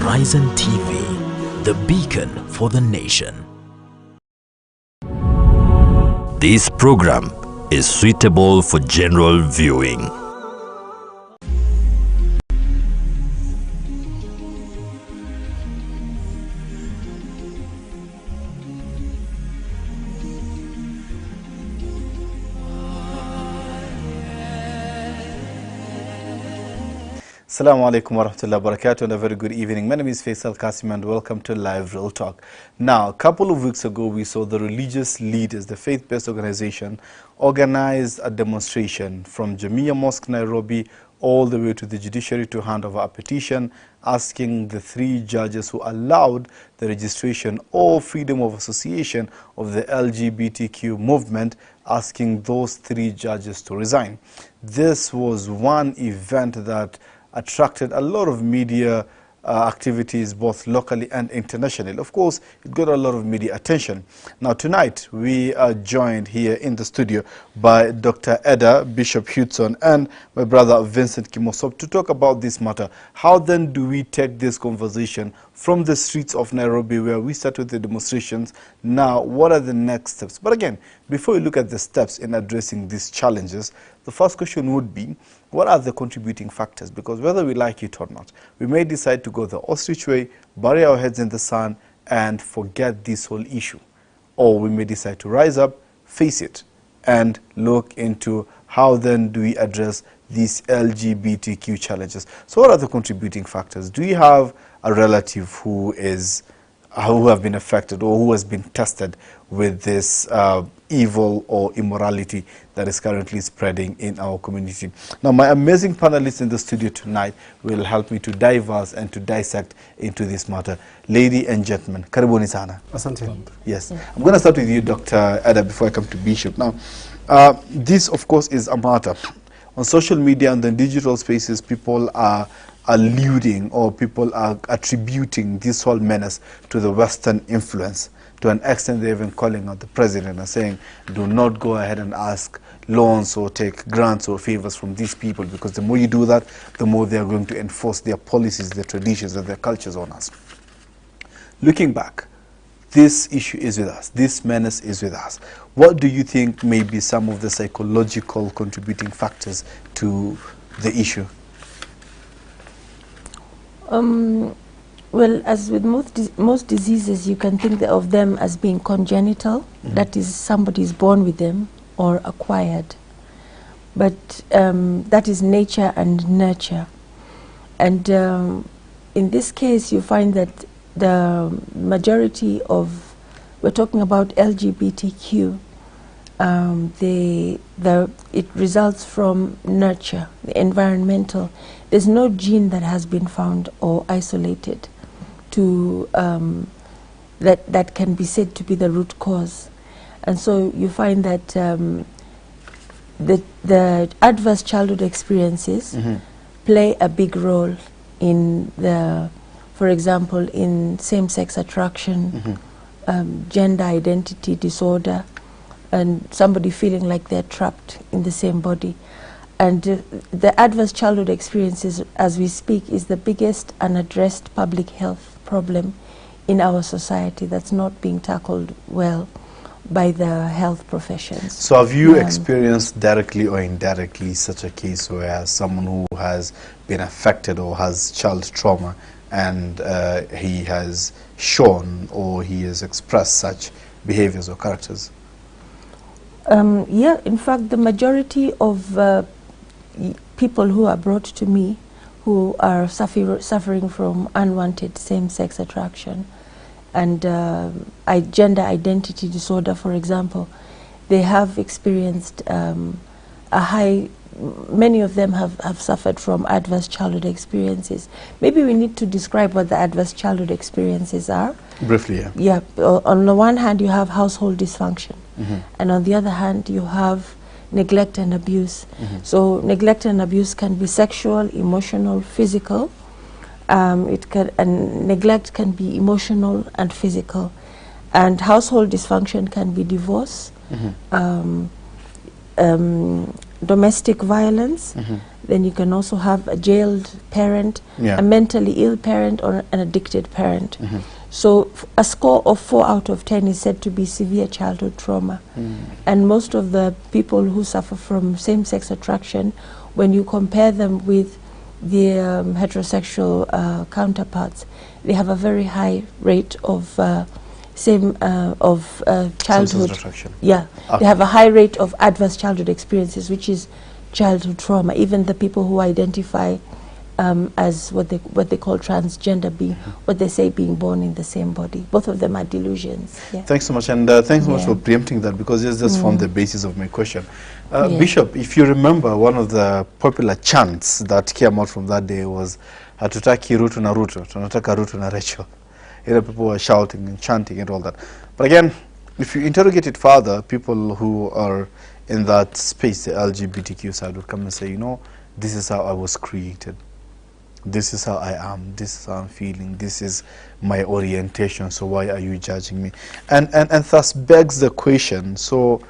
Horizon TV, the beacon for the nation. This program is suitable for general viewing. Assalamu alaikum wa rahmatullahi wa barakatuh, and a very good evening. My name is Faisal Kassim and welcome to Live Real Talk. Now, a couple of weeks ago, we saw the religious leaders, the faith-based organization, organized a demonstration from Jamia Mosque, Nairobi, all the way to the judiciary to hand over a petition asking the 3 judges who allowed the registration or freedom of association of the LGBTQ movement, asking those 3 judges to resign. This was one event that attracted a lot of media activities, both locally and internationally. Of course, it got a lot of media attention. Now tonight, we are joined here in the studio by Dr. Ndeda, Bishop Hudson, and my brother Vincent Kimosop to talk about this matter. How then do we take this conversation from the streets of Nairobi, where we started the demonstrations? Now, what are the next steps? But again, before we look at the steps in addressing these challenges, the first question would be, what are the contributing factors? Because whether we like it or not, we may decide to go the ostrich way, bury our heads in the sand, and forget this whole issue. Or we may decide to rise up, face it, and look into how then do we address these LGBTQ challenges. So what are the contributing factors? Do you have a relative who have been affected or who has been tested with this evil or immorality that is currently spreading in our community? Now, my amazing panelists in the studio tonight will help me to diverse and to dissect into this matter. Ladies and gentlemen, karibuni sana. Asante. Yes. I'm going to start with you, Dr. Ndeda, before I come to Bishop. Now, this, of course, is a matter. On social media and the digital spaces, people are alluding, or people are attributing this whole menace to the Western influence. To an extent, they're even calling out the president and saying, do not go ahead and ask loans or take grants or favors from these people, because the more you do that, the more they are going to enforce their policies, their traditions, and their cultures on us. Looking back, this issue is with us. This menace is with us. What do you think may be some of the psychological contributing factors to the issue? Well, as with most diseases, you can think of them as being congenital. Mm-hmm. That is, somebody is born with them or acquired. But that is nature and nurture. And in this case, you find that the majority of, we're talking about LGBTQ, it results from nurture, the environmental. There's no gene that has been found or isolated to that can be said to be the root cause. And so you find that the adverse childhood experiences mm-hmm. play a big role in for example, in same-sex attraction, mm-hmm. Gender identity disorder, and somebody feeling like they're trapped in the same body. And the adverse childhood experiences, as we speak, is the biggest unaddressed public health problem in our society that's not being tackled well by the health professions. So have you experienced directly or indirectly such a case where someone who has been affected or has child trauma and he has shown or he has expressed such behaviors or characters? Yeah, in fact, the majority of people who are brought to me who are suffering from unwanted same-sex attraction and gender identity disorder, for example, they have experienced many of them have suffered from adverse childhood experiences. Maybe we need to describe what the adverse childhood experiences are. Briefly, yeah. Yeah, on the one hand, you have household dysfunction. Mm-hmm. And on the other hand, you have neglect and abuse. Mm-hmm. So neglect and abuse can be sexual, emotional, physical. Neglect can be emotional and physical. And household dysfunction can be divorce, mm-hmm. domestic violence. Then you can also have a jailed parent, a mentally ill parent, or an addicted parent. So a score of 4 out of 10 is said to be severe childhood trauma. And most of the people who suffer from same-sex attraction, when you compare them with the heterosexual counterparts, they have a very high rate of childhood attraction. Yeah, they have a high rate of adverse childhood experiences, which is childhood trauma. Even the people who identify as what they call transgender, what they say being born in the same body, both of them are delusions. Thanks so much, and thanks so much for preempting that, because it's just formed the basis of my question. Bishop, if you remember, one of the popular chants that came out from that day was "Hatutaki Ruto na Ruto, tunataka Ruto na Rachel." People were shouting and chanting and all that. But again, if you interrogate it further, people who are in that space, the LGBTQ side, would come and say, you know, this is how I was created. This is how I am. This is how I'm feeling. This is my orientation. So why are you judging me? And thus begs the question. So,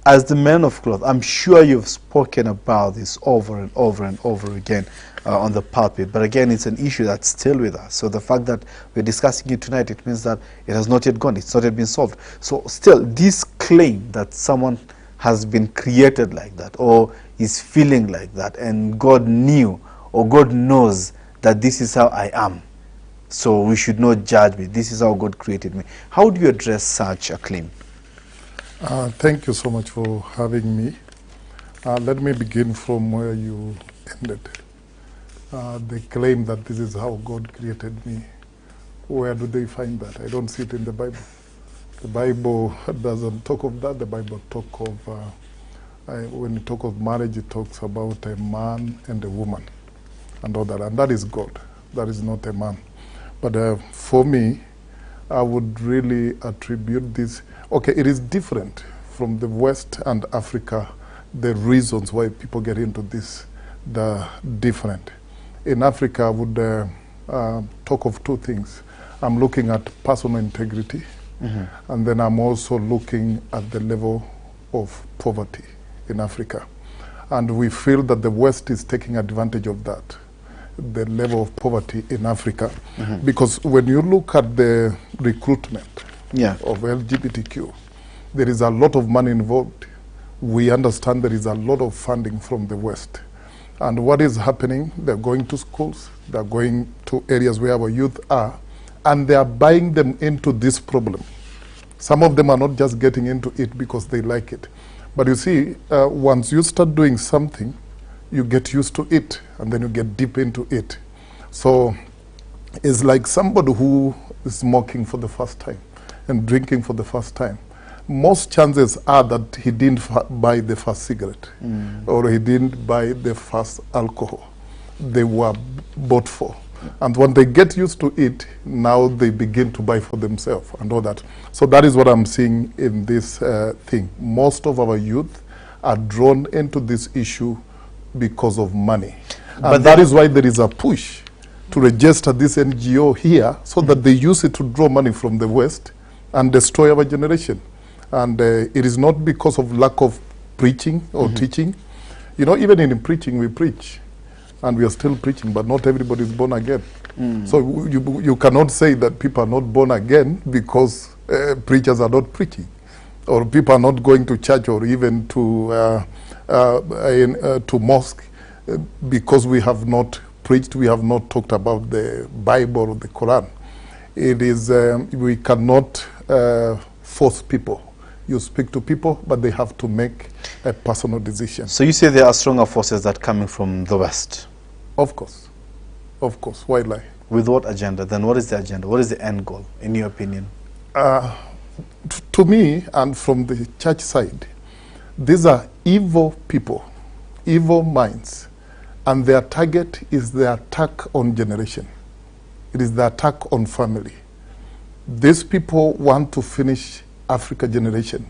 as the man of cloth, I'm sure you've spoken about this over and over and over again on the pulpit. But again, it's an issue that's still with us. So the fact that we're discussing it tonight, it means that it has not yet gone. It's not yet been solved. So still, this claim that someone has been created like that, or is feeling like that, and God knew or God knows that this is how I am, so we should not judge me. This is how God created me. How do you address such a claim? Thank you so much for having me. Let me begin from where you ended. The claim that this is how God created me. Where do they find that? I don't see it in the Bible. The Bible doesn't talk of that. The Bible talk of, when you talk of marriage, it talks about a man and a woman and all that. And that is God. That is not a man. But for me, I would really attribute this. Okay, it is different from the West and Africa. The reasons why people get into this, they're different. In Africa, I would talk of two things. I'm looking at personal integrity, and then I'm also looking at the level of poverty in Africa. And we feel that the West is taking advantage of that, the level of poverty in Africa. Because when you look at the recruitment of LGBTQ, there is a lot of money involved. We understand there is a lot of funding from the West. And what is happening, they're going to schools, they're going to areas where our youth are, and they are buying them into this problem. Some of them are not just getting into it because they like it. But you see, once you start doing something, you get used to it, and then you get deep into it. So it's like somebody who is smoking for the first time and drinking for the first time. Most chances are that he didn't buy the first cigarette, or he didn't buy the first alcohol. They were bought for. And when they get used to it, now they begin to buy for themselves and all that. So that is what I'm seeing in this thing. Most of our youth are drawn into this issue because of money. And that is why there is a push to register this NGO here, so that they use it to draw money from the West and destroy our generation. And it is not because of lack of preaching or teaching. You know, even in preaching, we preach. And we are still preaching, but not everybody is born again. So you cannot say that people are not born again because preachers are not preaching, or people are not going to church, or even to mosque, because we have not preached, we have not talked about the Bible or the Quran. It is, we cannot force people. You speak to people, but they have to make a personal decision. So you say there are stronger forces that are coming from the West? Of course. Of course. Why lie? With what agenda? Then what is the agenda? What is the end goal, in your opinion? To me, and from the church side, these are evil people, evil minds, and their target is the attack on generation. It is the attack on family. These people want to finish Africa generation.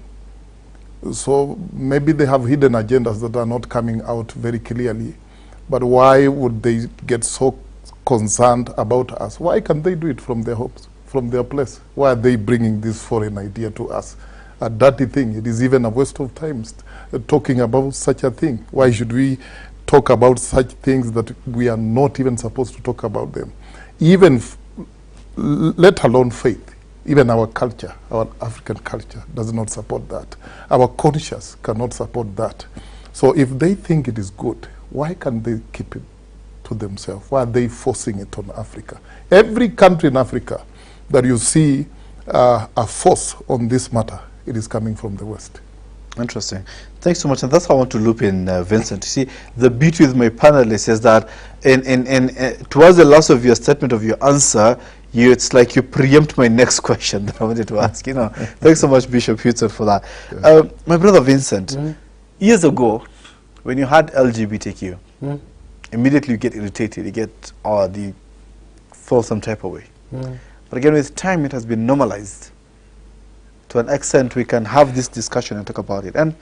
So maybe they have hidden agendas that are not coming out very clearly. But why would they get so concerned about us? Why can't they do it from their homes, from their place? Why are they bringing this foreign idea to us? a dirty thing. It is even a waste of time talking about such a thing. Why should we talk about such things that we are not even supposed to talk about them? Even, let alone faith. Even our culture, our African culture, does not support that. Our conscience cannot support that. So if they think it is good, why can't they keep it to themselves? Why are they forcing it on Africa? Every country in Africa that you see a force on this matter, it is coming from the West. Interesting. Thanks so much. And that's how I want to loop in Vincent. You see, the beauty with my panelists is that towards the last of your statement, of your answer, it's like you preempt my next question that I wanted to ask. You know, thanks so much, Bishop Hudson, for that. Yeah. My brother Vincent, years ago, when you had LGBTQ, immediately you get irritated, you get, you feel some type of way. But again, with time, it has been normalized. To an extent, we can have this discussion and talk about it. And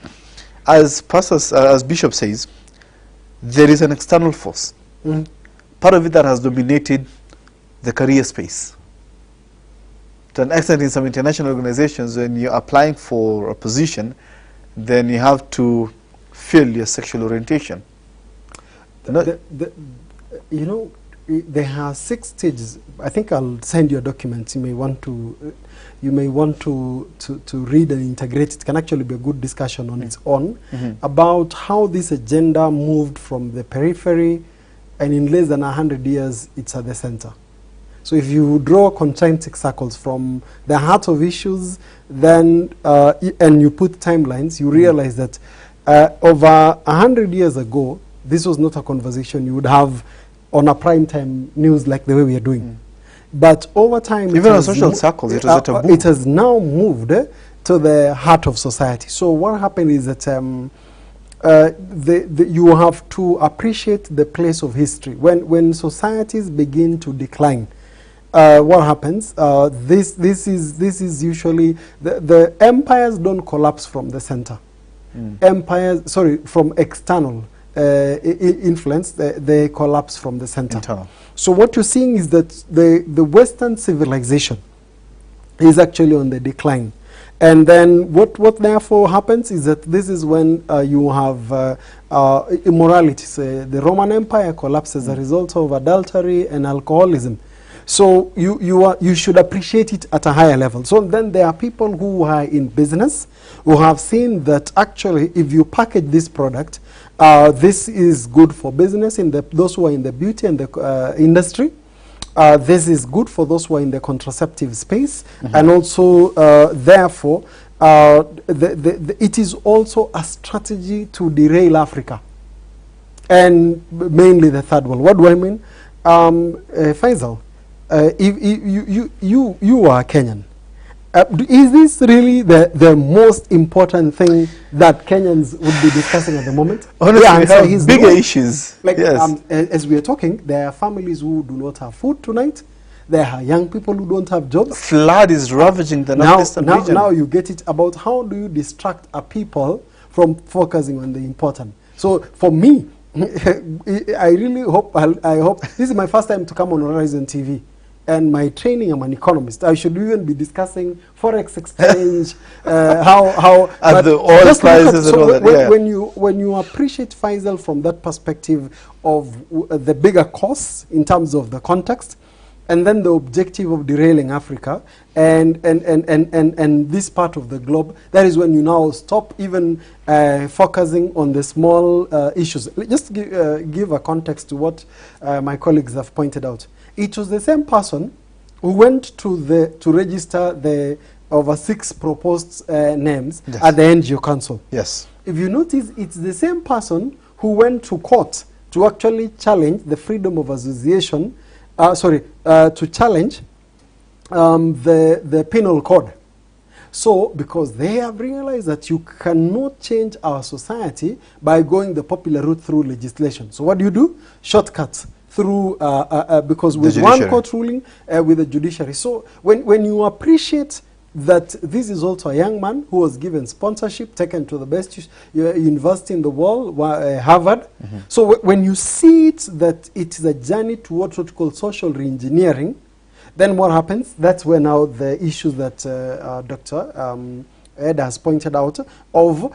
as Bishop says, there is an external force. Part of it that has dominated the career space. To an extent, in some international organizations, when you're applying for a position, then you have to fill your sexual orientation. You know, there are 6 stages. I think I'll send you a document. You may want to read and integrate. It can actually be a good discussion on its own about how this agenda moved from the periphery, and in less than 100 years, it's at the center. So if you draw concentric circles from the heart of issues, then and you put timelines, you realize that over 100 years ago, this was not a conversation you would have on a prime time news like the way we are doing. But over time, even on social circles, it was a taboo. It has now moved to the heart of society. So what happened is that you have to appreciate the place of history. When societies begin to decline, what happens? This is usually the empires don't collapse from the center. From external influence, they collapse from the center. Internal. So what you're seeing is that the Western civilization is actually on the decline. And then what therefore happens is that this is when you have immorality. The Roman Empire collapses as a result of adultery and alcoholism. So you should appreciate it at a higher level. So then there are people who are in business who have seen that actually if you package this product, this is good for business in those who are in the beauty and the industry. This is good for those who are in the contraceptive space, and also therefore it is also a strategy to derail Africa, and mainly the third world. What do I mean? Faisal, if you are Kenyan. Is this really the most important thing that Kenyans would be discussing at the moment? Honestly, we have bigger issues. Like, yes. As we are talking, there are families who do not have food tonight. There are young people who don't have jobs. Flood is ravaging the northeastern region. Now you get it about how do you distract a people from focusing on the important. So for me, I really hope, I hope, this is my first time to come on HorizonTV. And my training, I'm an economist. I should even be discussing forex exchange, how and the oil prices and all that. When you appreciate Faisal from that perspective of the bigger costs in terms of the context, and then the objective of derailing Africa and this part of the globe, that is when you now stop even focusing on the small issues. Just give a context to what my colleagues have pointed out. It was the same person who went to register the over 6 proposed names at the NGO Council. Yes. If you notice, it's the same person who went to court to actually challenge the freedom of association, to challenge the penal code. So, because they have realized that you cannot change our society by going the popular route through legislation. So what do? Shortcuts. Through because with one court ruling with the judiciary. So when you appreciate that this is also a young man who was given sponsorship, taken to the best university in the world, Harvard. So when you see it that it is a journey towards what we call social reengineering, then what happens? That's where now the issues that Dr. Ed has pointed out, of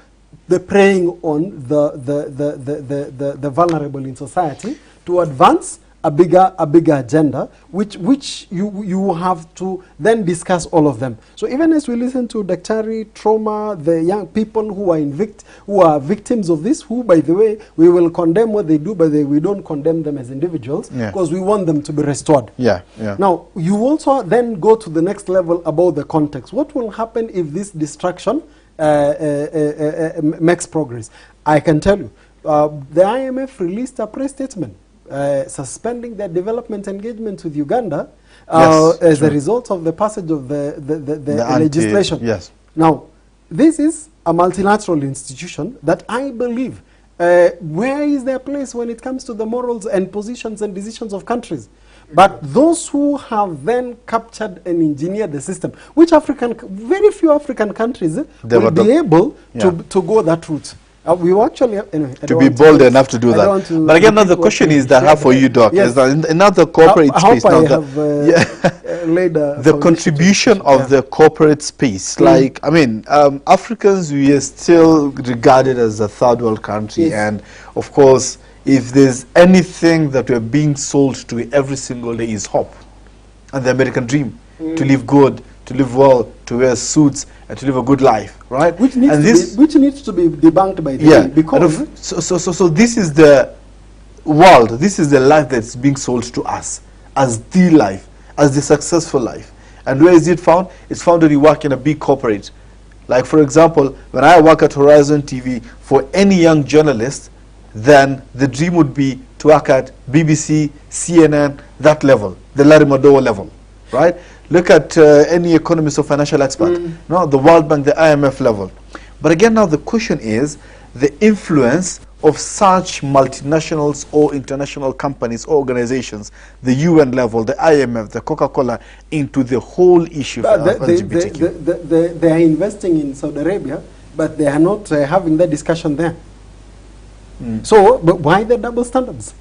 the preying on the vulnerable in society to advance a bigger agenda, which you have to then discuss all of them. So even as we listen to Daktari, trauma, the young people who are victims of this, who, by the way, we will condemn what they do, but we don't condemn them as individuals, because we want them to be restored. Now, you also then go to the next level about the context. What will happen if this destruction makes progress? I can tell you, the IMF released a press statement suspending their development engagement with Uganda as a result of the passage of the legislation. Now, this is a multilateral institution that I believe, where is their place when it comes to the morals and positions and decisions of countries? But those who have then captured and engineered the system, which very few African countries will be able to go that route. We actually to be bold enough to do that. But again, now the question is that I have for you, Doc, is that in the corporate space, now the contribution of the corporate space, like, I mean, Africans, we are still regarded as a third world country, and of course, if there's anything that we're being sold to every single day is hope and the American dream, to live good, to live well, to wear suits, and to live a good life, right? Which needs to be debunked by the because so this is the world, this is the life that's being sold to us as the life, as the successful life. And where is it found? It's found when you work in a big corporate. Like, for example, when I work at HorizonTV, for any young journalist, then the dream would be to work at BBC, CNN, that level, the Larry Madowo level, right? Look at any economist or financial expert, no, the World Bank, the IMF level. But again, now the question is the influence of such multinationals or international companies or organizations, the UN level, the IMF, the Coca-Cola, into the whole issue of LGBTQ. They are investing in Saudi Arabia, but they are not having that discussion there. So, but why the double standards?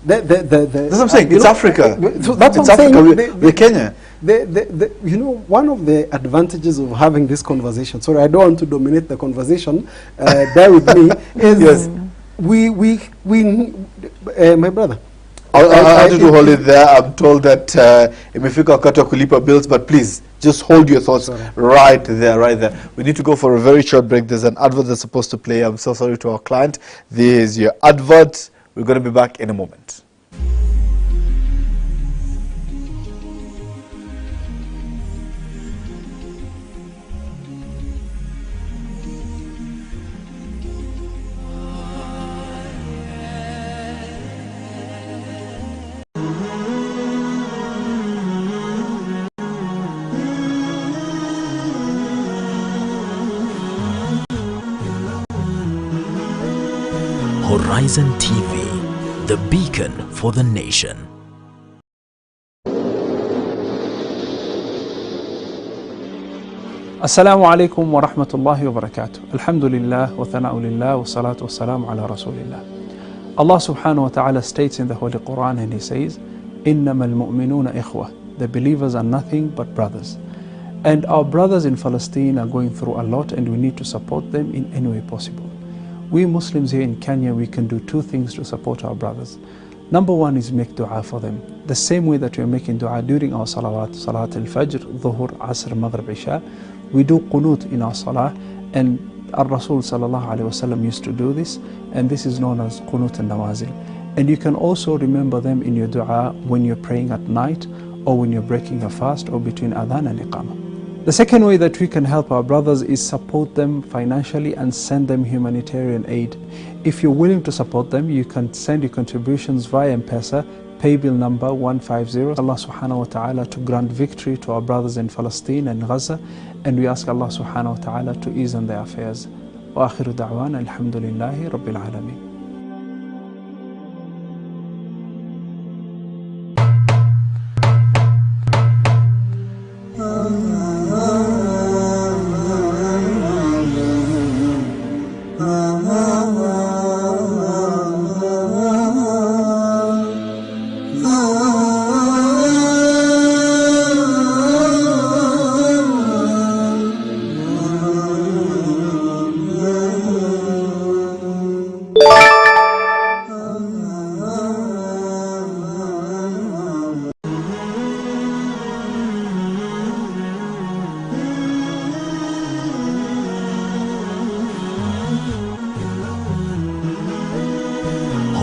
That's what I'm saying. It's Africa. So that's what I'm saying. We're Kenya. You know, one of the advantages of having this conversation, sorry, I don't want to dominate the conversation, bear with me, is my brother. I'll do hold it there. I'm told that imefika wakati wa kulipa bills, but please, just hold your thoughts right there. We need to go for a very short break. There's an advert that's supposed to play. I'm so sorry to our client. There's your advert. We're going to be back in a moment. Horizon TV, the beacon for the nation. Assalamu alaikum wa rahmatullahi wa barakatuh. Alhamdulillah wa thana'u lillah wa salatu wa salamu ala rasulillah. Allah subhanahu wa ta'ala states in the Holy Quran, and He says, إِنَّمَا الْمُؤْمِنُونَ إِخْوَةٌ. The believers are nothing but brothers. And our brothers in Palestine are going through a lot, and we need to support them in any way possible. We Muslims here in Kenya, we can do two things to support our brothers. Number one is make dua for them. The same way that we are making dua during our salawat, Salat al-Fajr, Dhuhr, Asr, Maghrib, Isha. We do qunut in our salah, and our Rasul sallallahu alayhi wasallam used to do this, and this is known as qunut al-nawazil. And you can also remember them in your dua when you're praying at night, or when you're breaking a fast, or between adhan and iqamah. The second way that we can help our brothers is support them financially and send them humanitarian aid. If you're willing to support them, you can send your contributions via M-Pesa, pay bill number 150. Allah subhanahu wa ta'ala to grant victory to our brothers in Palestine and Gaza, and we ask Allah subhanahu wa ta'ala to ease on their affairs. Wa akhiru da'wana alhamdulillahi rabbil alameen.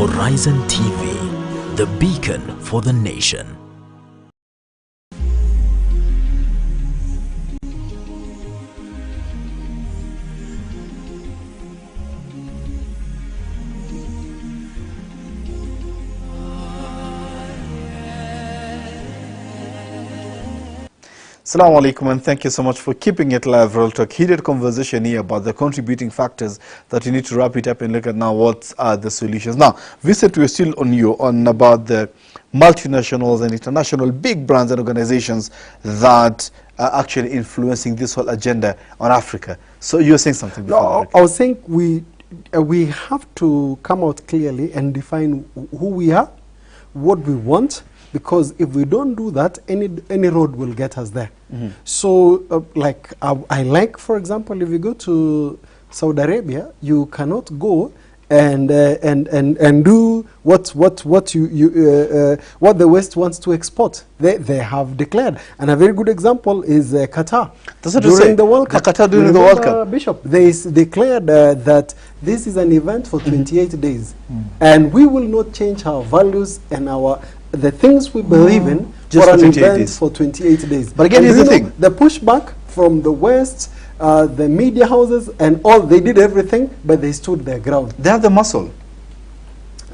Horizon TV, the beacon for the nation. Assalamu alaikum, and thank you so much for keeping it live. Real Talk. Heated conversation here about the contributing factors that you need to wrap it up and look at now what are the solutions. Now, Vincent, we're still on you on about the multinationals and international big brands and organizations that are actually influencing this whole agenda on Africa. So you're saying something before I was saying we have to come out clearly and define who we are, what we want, because if we don't do that, any road will get us there. So, like I like, for example, if you go to Saudi Arabia, you cannot go and do what the West wants to export. They have declared, and a very good example is Qatar. During the World Cup, Qatar during the World Cup, Bishop, they declared that this is an event for 28 days, and we will not change our values and the things we believe in just for for an 28 event days. for 28 days. But again, And here's you the know, thing. the pushback from the West, the media houses, and all, they did everything, but they stood their ground. They have the muscle.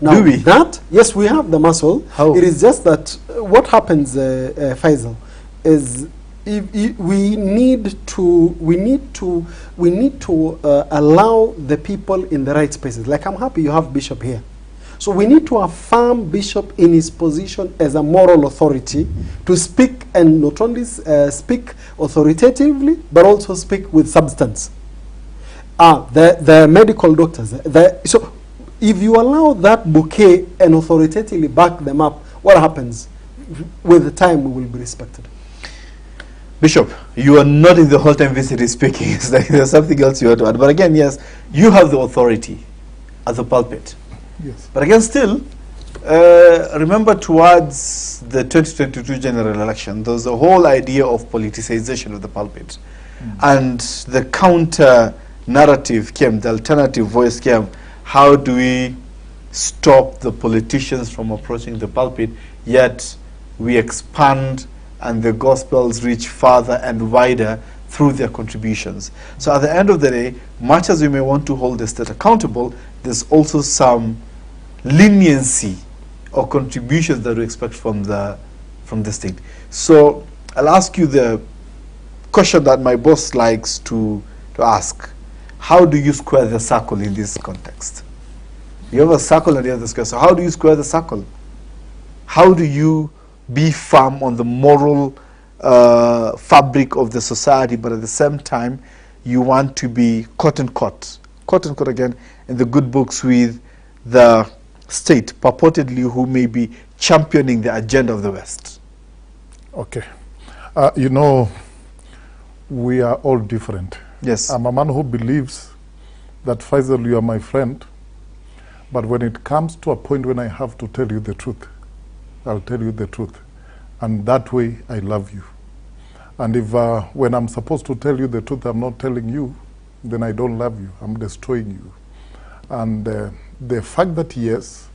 Now, Do we? yes, we have the muscle. How? It is just that what happens, Faisal, is we need to allow the people in the right spaces. Like, I'm happy you have Bishop here. So we need to affirm Bishop in his position as a moral authority to speak, and not only speak authoritatively, but also speak with substance. The medical doctors. So if you allow that bouquet and authoritatively back them up, what happens? With the time, we will be respected. Bishop, you are nodding the whole time Vincent is speaking. It's like there's something else you want to add. But again, yes, you have the authority as a pulpit. Yes. But again, still, remember towards the 2022 general election, there was a whole idea of politicization of the pulpit. And the counter narrative came, the alternative voice came. How do we stop the politicians from approaching the pulpit, yet we expand and the gospels reach farther and wider through their contributions? So at the end of the day, much as we may want to hold the state accountable, there's also some leniency or contributions that we expect from the state. So I'll ask you the question that my boss likes to ask. How do you square the circle in this context? You have a circle and you have the square. So how do you square the circle? How do you be firm on the moral fabric of the society, but at the same time, you want to be quote unquote again, in the good books with the state, purportedly who may be championing the agenda of the West? Okay. You know, we are all different. Yes. I'm a man who believes that, Faisal, you are my friend, but when it comes to a point when I have to tell you the truth, I'll tell you the truth. And that way, I love you. And if when I'm supposed to tell you the truth, I'm not telling you, then I don't love you. I'm destroying you. And the fact that, yes,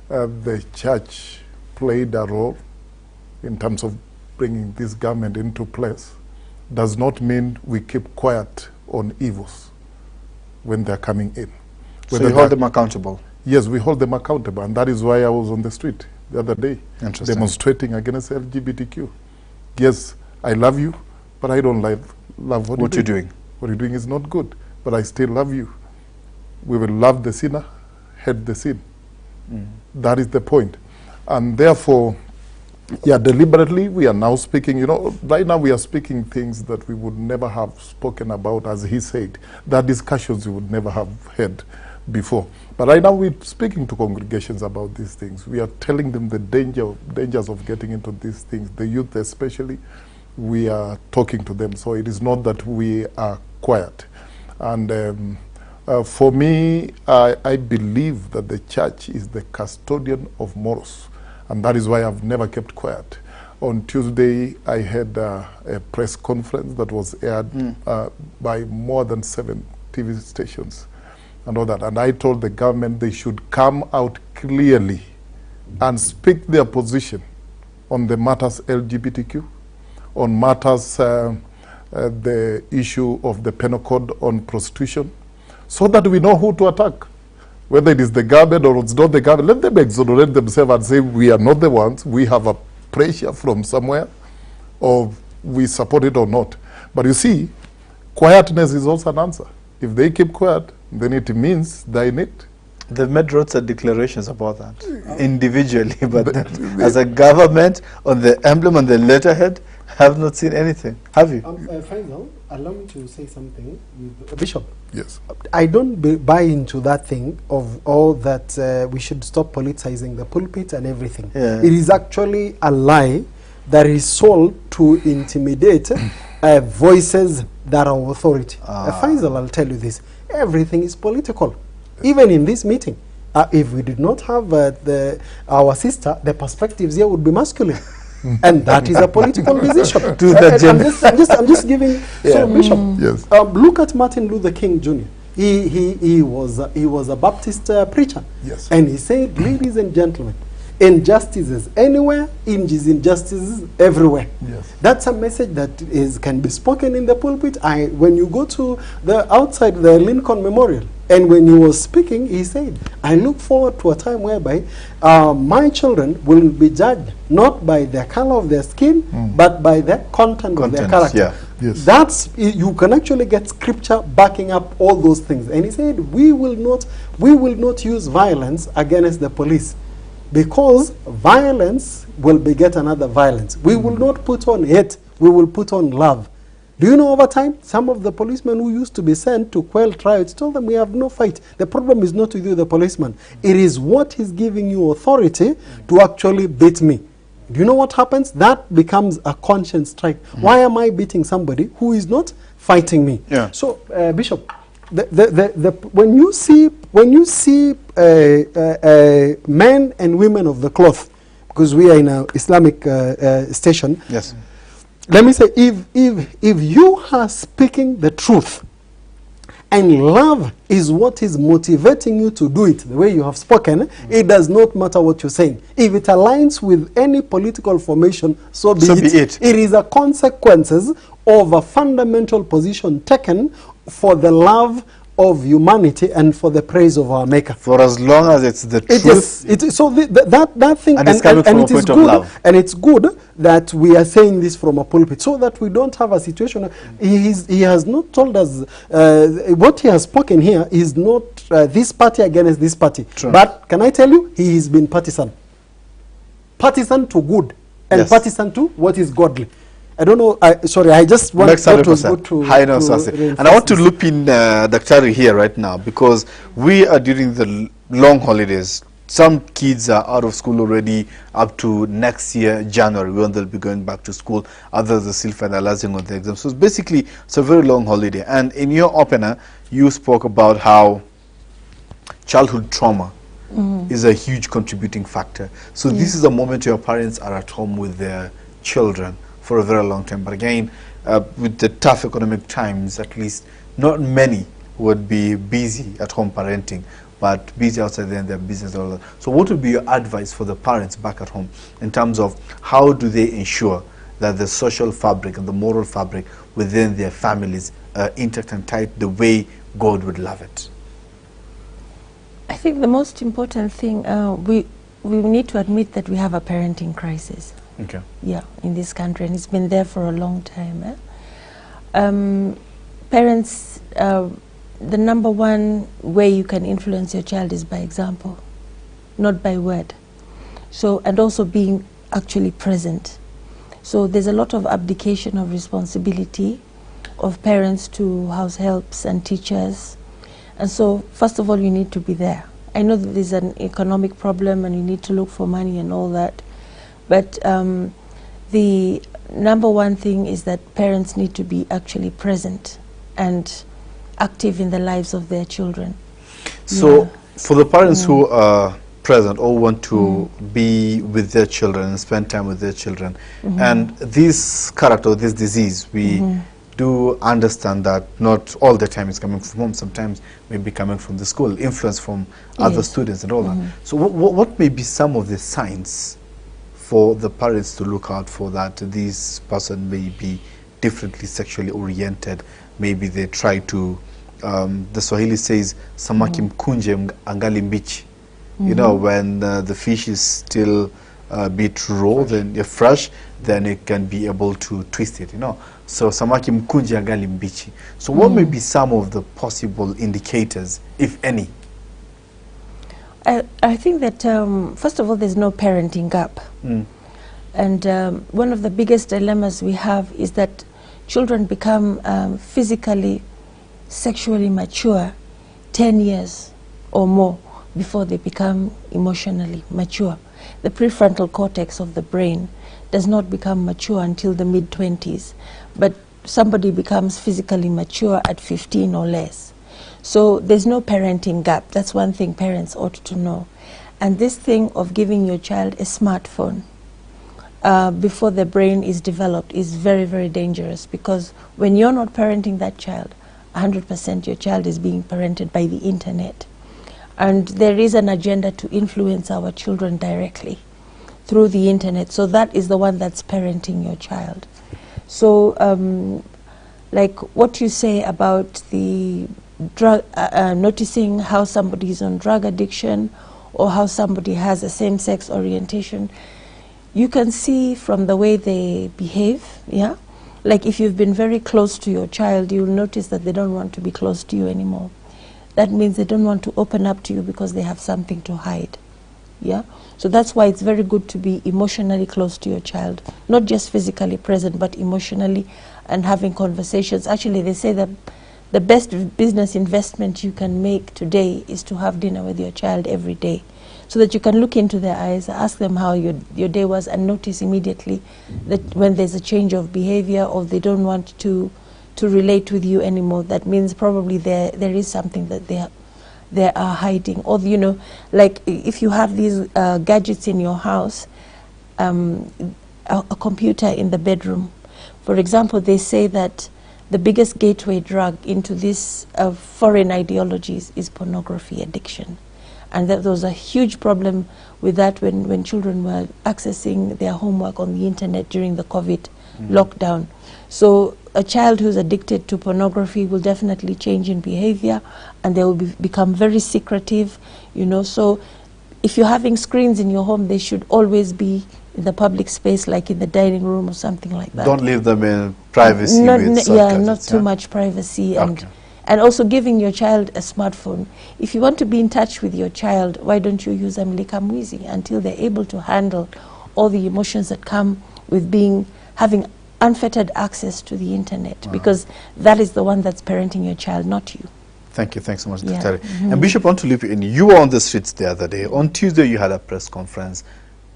the church played a role in terms of bringing this government into place does not mean we keep quiet on evils when they're coming in. So you hold them accountable? Yes, we hold them accountable. And that is why I was on the street the other day demonstrating against LGBTQ. Yes, I love you, but I don't love what you're doing. What you're doing is not good, but I still love you. We will love the sinner, hate the sin. That is the point. And therefore, yeah, deliberately we are now speaking, you know, right now we are speaking things that we would never have spoken about, as he said. There are discussions we would never have had before. But right now we're speaking to congregations about these things. We are telling them the dangers of getting into these things, the youth especially. We are talking to them. So it is not that we are quiet. And for me, I believe that the church is the custodian of morals. And that is why I've never kept quiet. On Tuesday, I had a press conference that was aired by more than 7 TV stations and all that. And I told the government they should come out clearly and speak their position on the matters LGBTQ, on matters the issue of the penal code on prostitution, so that we know who to attack. Whether it is the government or it's not the government, let them exonerate themselves and say we are not the ones, we have a pressure from somewhere, or we support it or not. But you see, quietness is also an answer. If they keep quiet, then it means they're in it. They've made lots of declarations about that, individually, but as a government, on the emblem, on the letterhead, have not seen anything. Have you? Faisal, allow me to say something. Bishop. Yes. I don't buy into that thing of all that we should stop politicizing the pulpit and everything. Yeah. It is actually a lie that is sold to intimidate voices that are authority. Faisal, I'll tell you this. Everything is political. Even in this meeting, if we did not have our sister, the perspectives here would be masculine. And that is a political decision. I'm just giving. So, Bishop, yes. Look at Martin Luther King Jr. He was a Baptist preacher. Yes. And he said, ladies and gentlemen, injustices anywhere, injustices everywhere. Yes. That's a message that can be spoken in the pulpit. When you go to the outside the Lincoln Memorial, and when he was speaking, he said, I look forward to a time whereby my children will be judged not by the color of their skin, but by the content of their character. Yeah. Yes. That's, you can actually get scripture backing up all those things. And he said, we will not use violence against the police, because violence will beget another violence. We will not put on hate, we will put on love. Do you know, over time, some of the policemen who used to be sent to quell riots told them, we have no fight. The problem is not with you, the policeman. It is what is giving you authority to actually beat me. Do you know what happens? That becomes a conscience strike. Why am I beating somebody who is not fighting me? Yeah. So, Bishop, when you see men and women of the cloth, because we are in an Islamic station. Yes. Let me say, if you are speaking the truth, and love is what is motivating you to do it the way you have spoken, it does not matter what you're saying. If it aligns with any political formation, so be it. It is a consequences of a fundamental position taken for the love of humanity and for the praise of our Maker. For as long as it's the truth. It is so that thing, and it's coming from a point of love. And it's good that we are saying this from a pulpit, so that we don't have a situation. He has not told us what he has spoken here is not this party against this party. True. But can I tell you, he has been partisan. Partisan to good, and partisan to what is godly. I don't know. Sorry, I just want to go to and I want to loop in Dr. here right now, because we are during the long holidays. Some kids are out of school already up to next year, January, when they'll be going back to school. Others are still finalizing on the exams. So basically, it's a very long holiday. And in your opener, you spoke about how childhood trauma is a huge contributing factor. So this is a moment your parents are at home with their children for a very long time. But again, with the tough economic times, at least not many would be busy at home parenting, but busy outside there in their business and all that. So what would be your advice for the parents back at home in terms of how do they ensure that the social fabric and the moral fabric within their families are intact and tight the way God would love it? I think the most important thing, we need to admit that we have a parenting crisis. Okay. Yeah, in this country, and it's been there for a long time. Parents, the number one way you can influence your child is by example, not by word. So, and also being actually present. So there's a lot of abdication of responsibility of parents to house helps and teachers. And so, first of all, you need to be there. I know that there's an economic problem and you need to look for money and all that. But the number one thing is that parents need to be actually present and active in the lives of their children. So for the parents who are present or want to be with their children and spend time with their children, and this character, this disease, we do understand that not all the time it's coming from home. Sometimes maybe coming from the school, influence from other students and all that. So what may be some of the signs for the parents to look out for that this person may be differently sexually oriented? Maybe they try to, the Swahili says, samaki mkunje angali mbichi. You know, when the fish is still a bit raw, then fresh, then it can be able to twist it, you know. So samaki mkunje angali mbichi. So what may be some of the possible indicators, if any? I think that, first of all, there's no parenting gap. And one of the biggest dilemmas we have is that children become physically, sexually mature 10 years or more before they become emotionally mature. The prefrontal cortex of the brain does not become mature until the mid-20s, but somebody becomes physically mature at 15 or less. So there's no parenting gap. That's one thing parents ought to know. And this thing of giving your child a smartphone before the brain is developed is very, very dangerous, because when you're not parenting that child, 100% your child is being parented by the internet. And there is an agenda to influence our children directly through the internet. So that is the one that's parenting your child. So like what you say about the drug, noticing how somebody is on drug addiction or how somebody has a same-sex orientation, you can see from the way they behave, yeah? Like if you've been very close to your child, you'll notice that they don't want to be close to you anymore. That means they don't want to open up to you because they have something to hide, yeah? So that's why it's very good to be emotionally close to your child, not just physically present, but emotionally, and having conversations. Actually, they say that the best business investment you can make today is to have dinner with your child every day, so that you can look into their eyes, ask them how your day was, and notice immediately that when there's a change of behavior or they don't want to relate with you anymore, that means probably there is something that they are hiding. Or, you know, like if you have these gadgets in your house, a computer in the bedroom, for example, they say that the biggest gateway drug into this foreign ideologies is pornography addiction. And that there was a huge problem with that when children were accessing their homework on the internet during the COVID lockdown. So a child who's addicted to pornography will definitely change in behavior, and they will become very secretive, you know. So if you're having screens in your home, they should always be in the public space, like in the dining room or something like that. Don't leave them in privacy not, with not too much privacy. And also giving your child a smartphone. If you want to be in touch with your child, why don't you use Amlika Mwizi until they're able to handle all the emotions that come with having unfettered access to the internet, because that is the one that's parenting your child, not you. Thank you. Thanks so much, Dr. And Bishop, I want to leave you in. You were on the streets the other day. On Tuesday, you had a press conference.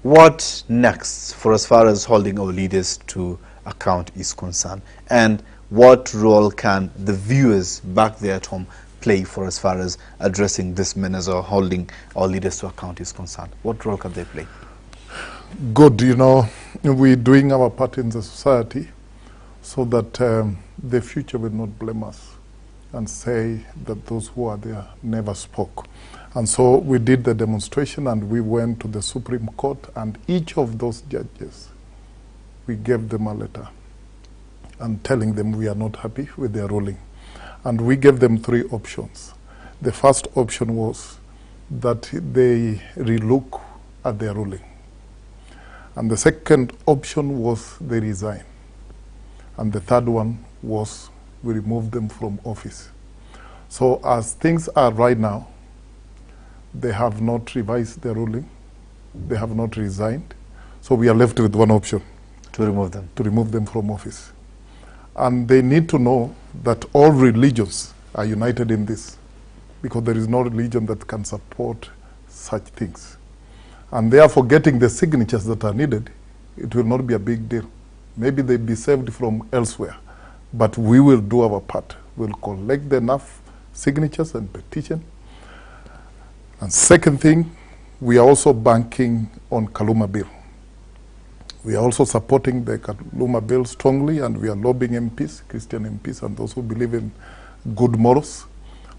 What next for as far as holding our leaders to account is concerned? And what role can the viewers back there at home play for as far as addressing this menace or holding our leaders to account is concerned? What role can they play? Good, you know, we're doing our part in the society so that the future will not blame us and say that those who are there never spoke. And so we did the demonstration, and we went to the Supreme Court, and each of those judges, we gave them a letter and telling them we are not happy with their ruling. And we gave them 3 options. The first option was that they relook at their ruling. And the second option was they resign. And the third one was we remove them from office. So as things are right now, they have not revised their ruling, they have not resigned, so we are left with one option. To remove them. To remove them from office. And they need to know that all religions are united in this, because there is no religion that can support such things. And therefore, getting the signatures that are needed, it will not be a big deal. Maybe they be saved from elsewhere, but we will do our part. We'll collect enough signatures and petition. And second thing, we are also banking on Kaluma Bill. We are also supporting the Kaluma bill strongly, and we are lobbying MPs, Christian MPs, and those who believe in good morals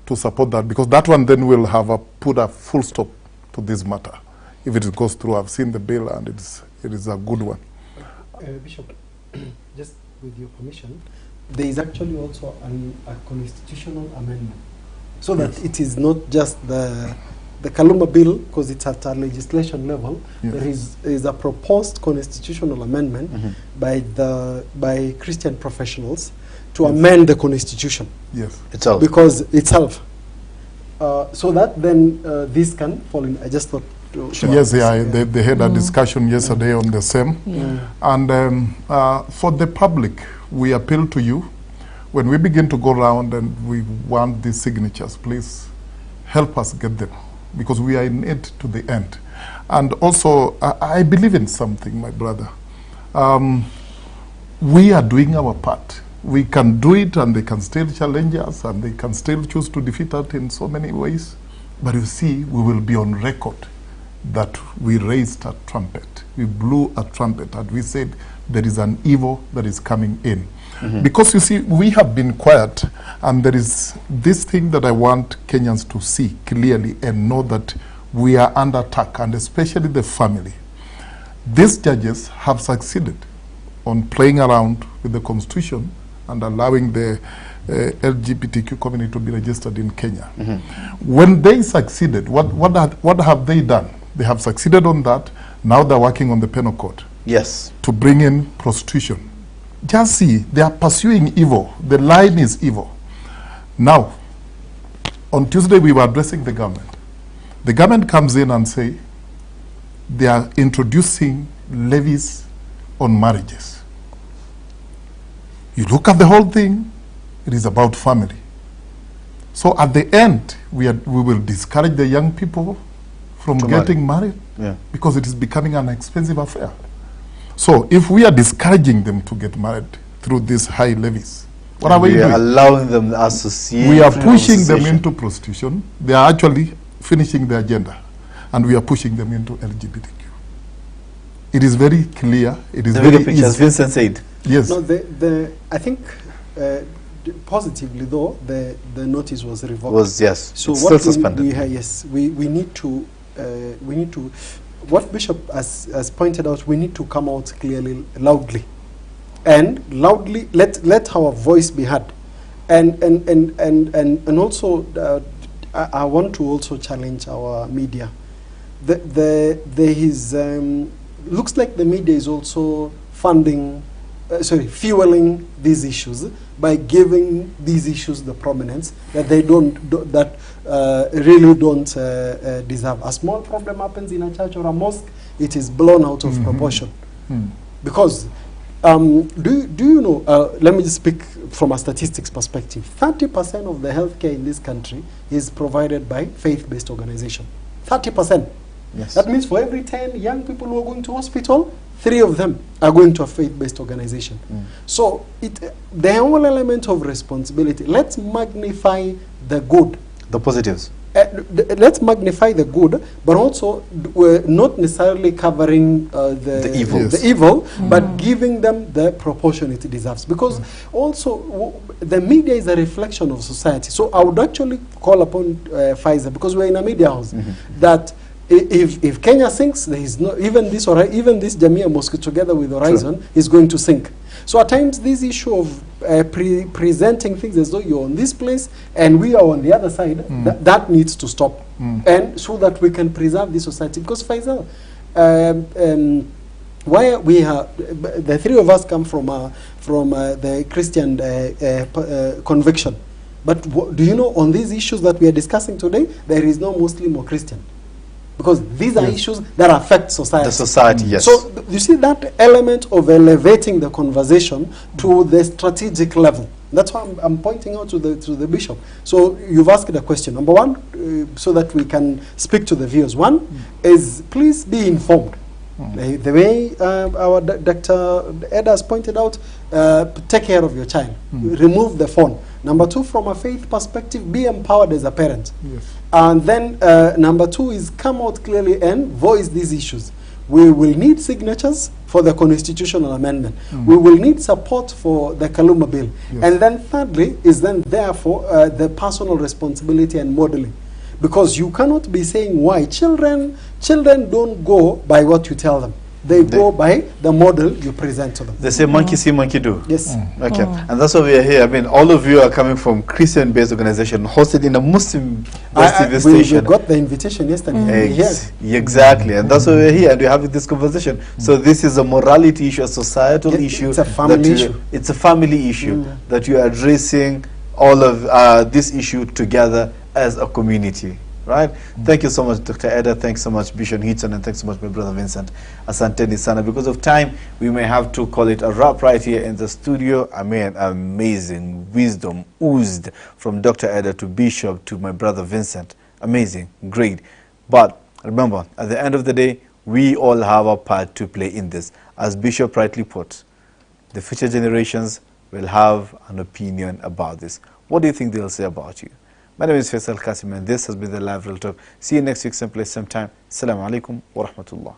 to support that, because that one then will have put a full stop to this matter if it goes through. I've seen the bill, and it is a good one. Bishop, just with your permission, there is actually also a constitutional amendment, so that it is not just the Kaluma bill, because it's at a legislation level. There is a proposed constitutional amendment by Christian professionals to amend the constitution. Yes, itself. Because itself. So that then this can fall in. I just thought. Yes, they had a discussion yesterday on the same. And for the public, we appeal to you, when we begin to go around and we want these signatures, please help us get them, because we are in it to the end. And also, I believe in something, my brother. We are doing our part. We can do it, and they can still challenge us, and they can still choose to defeat us in so many ways. But you see, we will be on record that we raised a trumpet. We blew a trumpet, and we said there is an evil that is coming in. Because you see, we have been quiet, and there is this thing that I want Kenyans to see clearly and know that we are under attack, and especially the family. These judges have succeeded on playing around with the Constitution and allowing the LGBTQ community to be registered in Kenya. When they succeeded, what have they done? They have succeeded on that. Now they're working on the penal code. Yes. To bring in prostitution. Just see, they are pursuing evil. The line is evil. Now, on Tuesday we were addressing the government. The government comes in and say they are introducing levies on marriages. You look at the whole thing, it is about family. So at the end, we will discourage the young people from getting married, because it is becoming an expensive affair. So if we are discouraging them to get married through these high levies, what are we doing? Allowing them to associate. We are pushing them into prostitution. They are actually finishing the agenda, and we are pushing them into LGBTQ. It is very clear. It is very easy. As Vincent said. Yes. No, I think positively though, the notice was revoked. Yes. So it's what still suspended. We need to what Bishop has pointed out, we need to come out clearly, loudly, and loudly let our voice be heard, and also I want to also challenge our media. There is looks like the media is also fueling these issues by giving these issues the prominence that they really don't deserve. A small problem happens in a church or a mosque, it is blown out of proportion. Because do you know, let me just speak from a statistics perspective. 30% of the healthcare in this country is provided by faith-based organization. 30%. Yes. That means for every 10 young people who are going to hospital, 3 of them are going to a faith-based organization. So the whole element of responsibility, let's magnify the good. The positives. Let's magnify the good, but also we're not necessarily covering the evil, Yes. But giving them the proportion it deserves. Because also the media is a reflection of society. So I would actually call upon Faisal, because we're in a media house, that if Kenya sinks, there is no even this Jamia Mosque together with Horizon is going to sink. So at times this issue of presenting things as though you're on this place and we are on the other side, that needs to stop, and so that we can preserve this society. Because Faisal, why we have the 3 of us come from the Christian conviction, but do you know, on these issues that we are discussing today, there is no Muslim or Christian. Because these are issues that affect society. The society, yes. So you see that element of elevating the conversation to the strategic level. That's why I'm pointing out to the bishop. So you've asked a question. Number one, so that we can speak to the viewers. One is, please be informed. The way our Dr. Ndeda has pointed out, take care of your child. Remove the phone. Number 2, from a faith perspective, be empowered as a parent. Yes. And then number 2 is come out clearly and voice these issues. we will need signatures for the constitutional amendment. We will need support for the Kaluma bill. Yes. And then thirdly is then therefore the personal responsibility and modeling. Because you cannot be saying why. Children don't go by what you tell them. They go by the model you present to them. They say monkey see, monkey do. Yes. Okay, and that's why we are here. I mean, all of you are coming from Christian-based organization hosted in a Muslim-based TV station. We got the invitation yesterday. Yes. Exactly, and that's why we're here and we're having this conversation. So this is a morality issue, a societal issue. It's a family issue. It's a family issue that you are addressing all of this issue together as a community. Right? Thank you so much, Dr. Ndeda. Thanks so much, Bishop Hudson, and thanks so much, my brother Vincent. Asante Sana. Because of time, we may have to call it a wrap right here in the studio. I mean, amazing wisdom oozed from Dr. Ndeda to Bishop to my brother Vincent. Amazing, great. But remember, at the end of the day, we all have a part to play in this. As Bishop rightly put, the future generations will have an opinion about this. What do you think they'll say about you? My name is Faisal Kassim, and this has been the Live Real Talk. See you next week, same place, same time. Assalamu alaikum wa rahmatullah.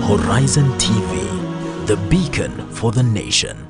Horizon TV, the beacon for the nation.